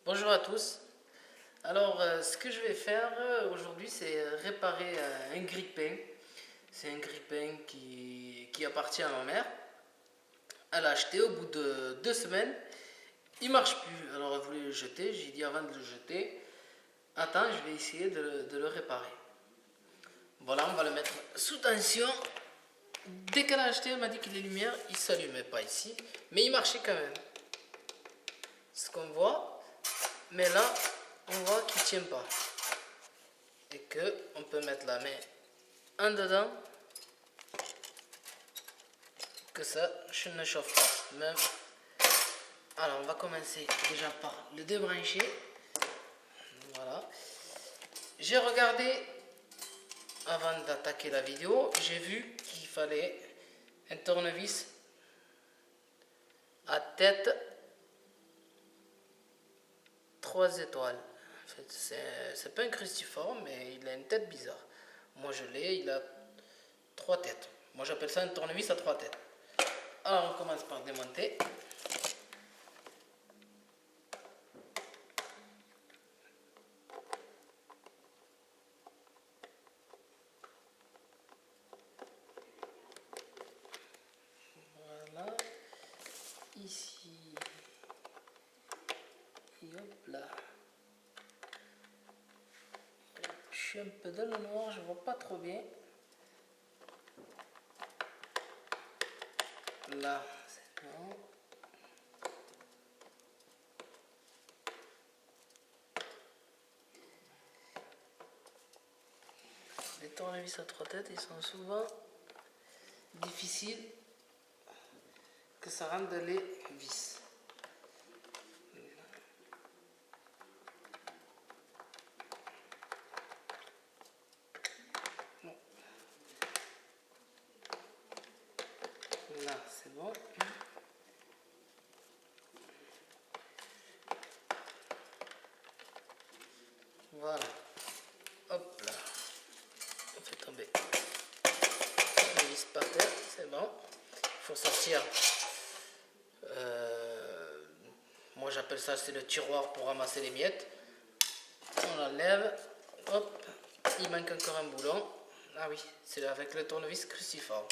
Bonjour à tous. Alors, ce que je vais faire aujourd'hui, c'est réparer un grille-pain. C'est un grille-pain qui appartient à ma mère. Elle l'a acheté au bout de 2 semaines. Il marche plus. Alors, elle voulait le jeter. J'ai dit avant de le jeter, attends, je vais essayer de le réparer. Voilà, on va le mettre sous tension. Dès qu'elle a acheté, elle m'a dit que les lumières, ils ne s'allumaient pas ici. Mais il marchait quand même. Ce qu'on voit. Mais là, on voit qu'il ne tient pas. Et que on peut mettre la main en dedans, que ça ne chauffe pas même. Alors on va commencer déjà par le débrancher. Voilà, j'ai regardé avant d'attaquer la vidéo, j'ai vu qu'il fallait un tournevis à tête 3 étoiles. En fait, c'est pas un cruciforme, mais il a une tête bizarre. Moi je l'ai, il a 3 têtes. Moi j'appelle ça un tournevis à 3 têtes. Alors on commence par démonter. Voilà, ici, et hop là. Je suis un peu dans le noir, je vois pas trop bien. Là, c'est bon. Les tournevis à 3 têtes, ils sont souvent difficiles que ça rentre dans les vis. Bon. Là, c'est bon. Voilà. Hop là. On fait tomber les vis par terre, c'est bon. Il faut sortir. Moi j'appelle ça, c'est le tiroir pour ramasser les miettes. On l'enlève. Hop. Il manque encore un boulon. Ah oui, c'est avec le tournevis cruciforme.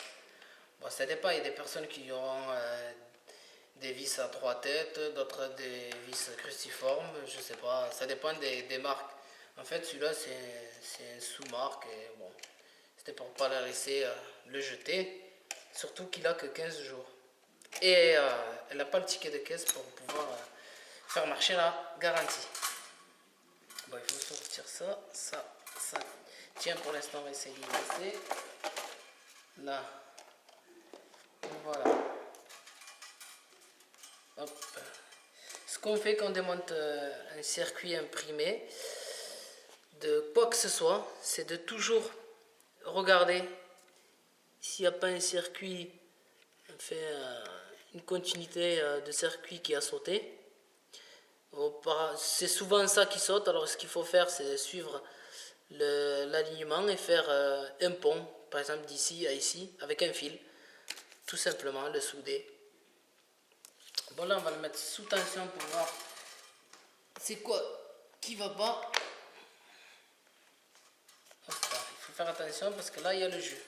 Bon, ça dépend, il y a des personnes qui auront des vis à 3 têtes, d'autres des vis cruciformes, je sais pas, ça dépend des marques. En fait, celui-là, c'est un sous-marque, et bon, c'était pour pas la laisser le jeter, surtout qu'il a que 15 jours. Et elle n'a pas le ticket de caisse pour pouvoir faire marcher la garantie. Bon, il faut sortir ça tient pour l'instant, on va essayer de laisser. Là, voilà. Hop. Ce qu'on fait quand on démonte un circuit imprimé, de quoi que ce soit, c'est de toujours regarder s'il n'y a pas un circuit, fait une continuité de circuit qui a sauté. C'est souvent ça qui saute, alors ce qu'il faut faire, c'est suivre l'alignement et faire un pont, par exemple d'ici à ici, avec un fil, tout simplement le souder. Bon, là on va le mettre sous tension pour voir c'est quoi qui va pas. Hop là. Il faut faire attention parce que là il y a le jus.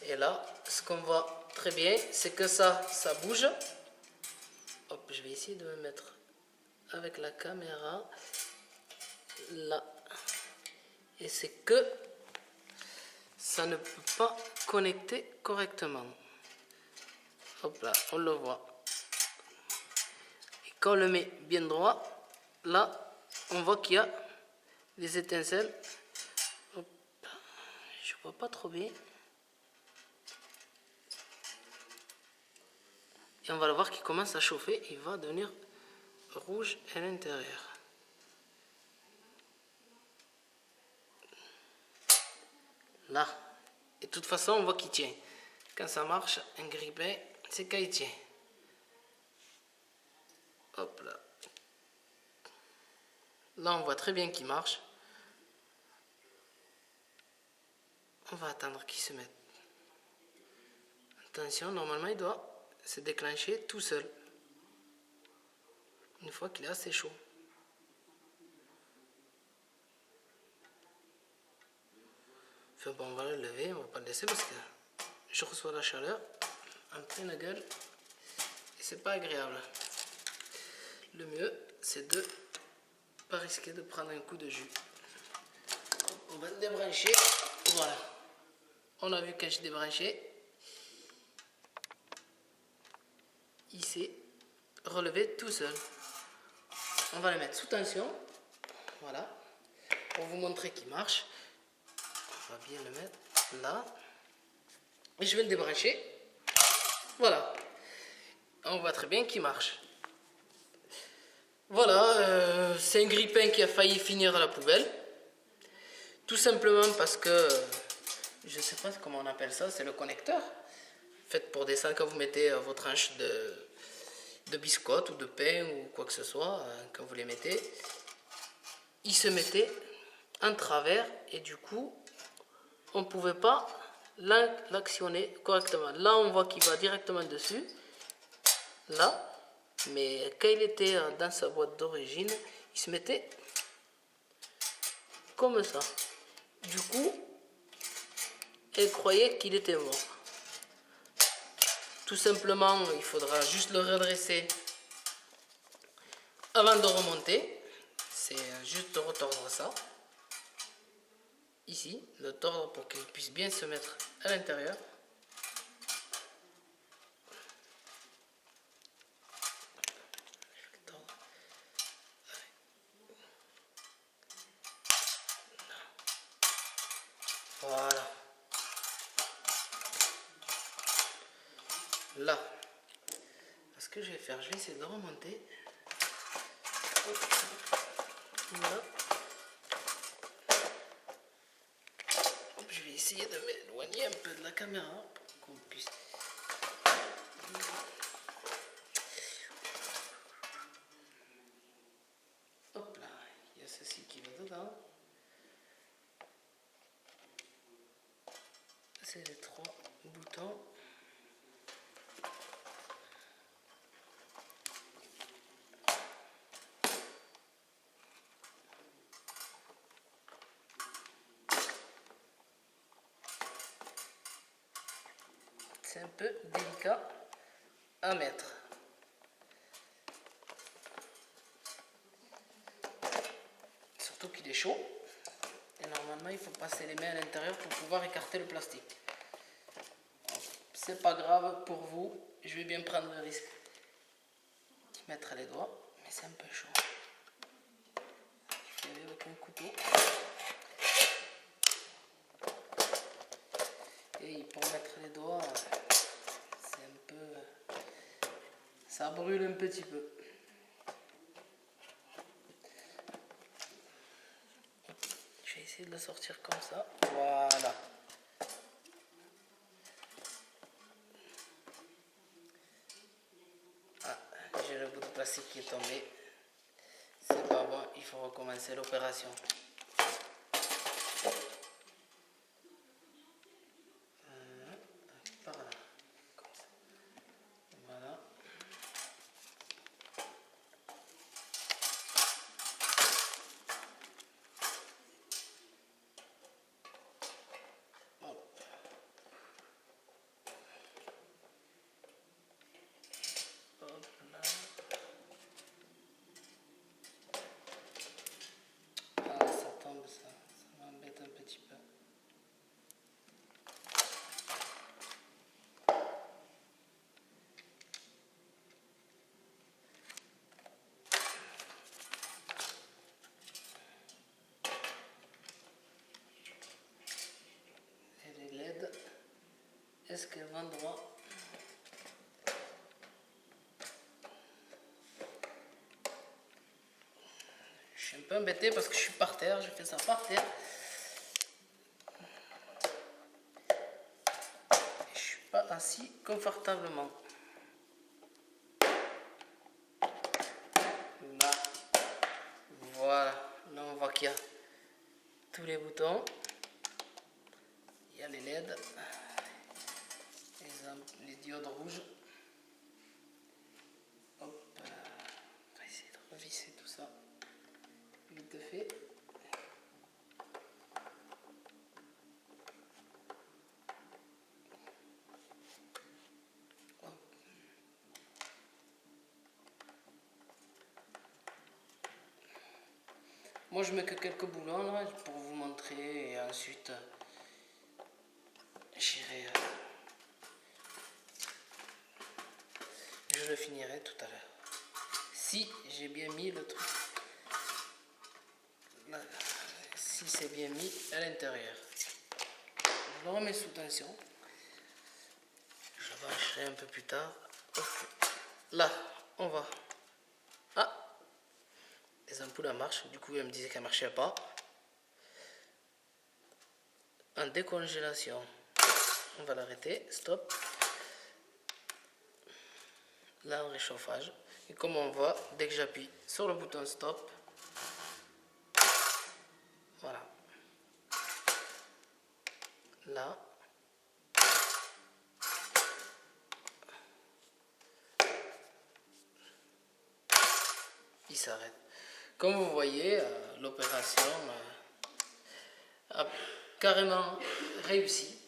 Et là, ce qu'on voit très bien, c'est que ça bouge. Hop, je vais essayer de me mettre avec la caméra là. Et c'est que ça ne peut pas connecter correctement. Hop là, on le voit. Et quand on le met bien droit, là, on voit qu'il y a des étincelles. Hop, je vois pas trop bien. Et on va le voir qu'il commence à chauffer. Il va devenir rouge à l'intérieur. Là. Et de toute façon, on voit qu'il tient. Quand ça marche, un grille-pain, c'est quand il tient. Hop là. Là, on voit très bien qu'il marche. On va attendre qu'il se mette. Attention, normalement, il doit se déclencher tout seul. Une fois qu'il est assez chaud. Enfin bon, on va le lever, on va pas le laisser parce que je reçois la chaleur en pleine gueule et c'est pas agréable. Le mieux, c'est de pas risquer de prendre un coup de jus. On va le débrancher. Voilà. On a vu quand je débranché. Il s'est relevé tout seul. On va le mettre sous tension. Voilà. Pour vous montrer qu'il marche. On va bien le mettre là. Et je vais le débrancher. Voilà. On voit très bien qu'il marche. Voilà. C'est un grille-pain qui a failli finir à la poubelle. Tout simplement parce que, je sais pas comment on appelle ça, c'est le connecteur. Fait pour descendre quand vous mettez vos tranches de biscottes ou de pain ou quoi que ce soit, quand vous les mettez, il se mettait en travers et du coup, on ne pouvait pas l'actionner correctement. Là, on voit qu'il va directement dessus, là, mais quand il était dans sa boîte d'origine, il se mettait comme ça. Du coup, elle croyait qu'il était mort. Tout simplement, il faudra juste le redresser avant de remonter. C'est juste de retordre ça. Ici, le tordre pour qu'il puisse bien se mettre à l'intérieur. Voilà. Là. Ce que je vais faire, je vais essayer de remonter. Là. Je vais essayer de m'éloigner un peu de la caméra pour qu'on puisse... Hop là, il y a ceci qui va dedans. C'est les 3 boutons. C'est un peu délicat à mettre. Surtout qu'il est chaud. Et normalement, il faut passer les mains à l'intérieur pour pouvoir écarter le plastique. C'est pas grave pour vous. Je vais bien prendre le risque de mettre les doigts. Mais c'est un peu chaud. Je vais aller avec un couteau. Et pour mettre les doigts, c'est un peu... ça brûle un petit peu. Je vais essayer de le sortir comme ça. Voilà. Ah, j'ai le bout de plastique qui est tombé. C'est pas bon, il faut recommencer l'opération. Par là. Comme ça. Voilà. Est-ce qu'elle va droit? Je suis un peu embêté parce que je suis par terre, je fais ça par terre. Je suis pas assis confortablement. Là. Voilà, là on voit qu'il y a tous les boutons. Il y a les LED. Les diodes rouges. Moi je mets que quelques boulons là pour vous montrer et ensuite j'irai. Je le finirai tout à l'heure. Si j'ai bien mis le truc. Là, si c'est bien mis à l'intérieur. Je le remets sous tension. Je brancherai un peu plus tard. Hop. Là, on va. Ah, les ampoules en marche. Du coup, elle me disait qu'elle ne marchait pas. En décongélation. On va l'arrêter. Stop. Là, en réchauffage. Et comme on voit, dès que j'appuie sur le bouton stop, voilà. Là. Il s'arrête. Comme vous voyez, l'opération a carrément réussi.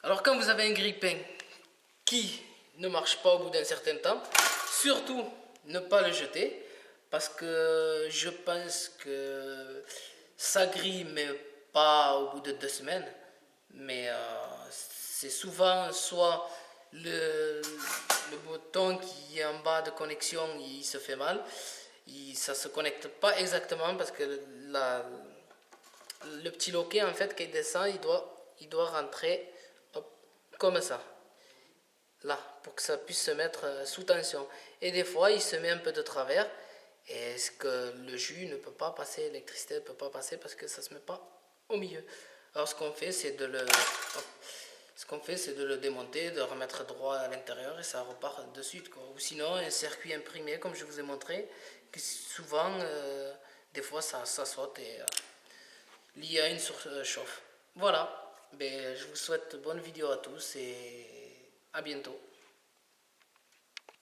Alors quand vous avez un grille-pain qui ne marche pas au bout d'un certain temps, surtout ne pas le jeter, parce que je pense que ça grille, mais pas au bout de 2 semaines. Mais c'est souvent soit le bouton qui est en bas de connexion, il se fait mal. Ça se connecte pas exactement parce que le petit loquet en fait qui descend, il doit rentrer hop, comme ça. Là, pour que ça puisse se mettre sous tension. Et des fois, il se met un peu de travers. Et ce que le jus ne peut pas passer, l'électricité ne peut pas passer parce que ça ne se met pas au milieu. Alors ce qu'on fait, c'est de le démonter, de remettre droit à l'intérieur et ça repart de suite, quoi. Ou sinon, un circuit imprimé, comme je vous ai montré, que souvent, des fois, ça saute et lié à une surchauffe. Voilà, ben, je vous souhaite bonne vidéo à tous et à bientôt.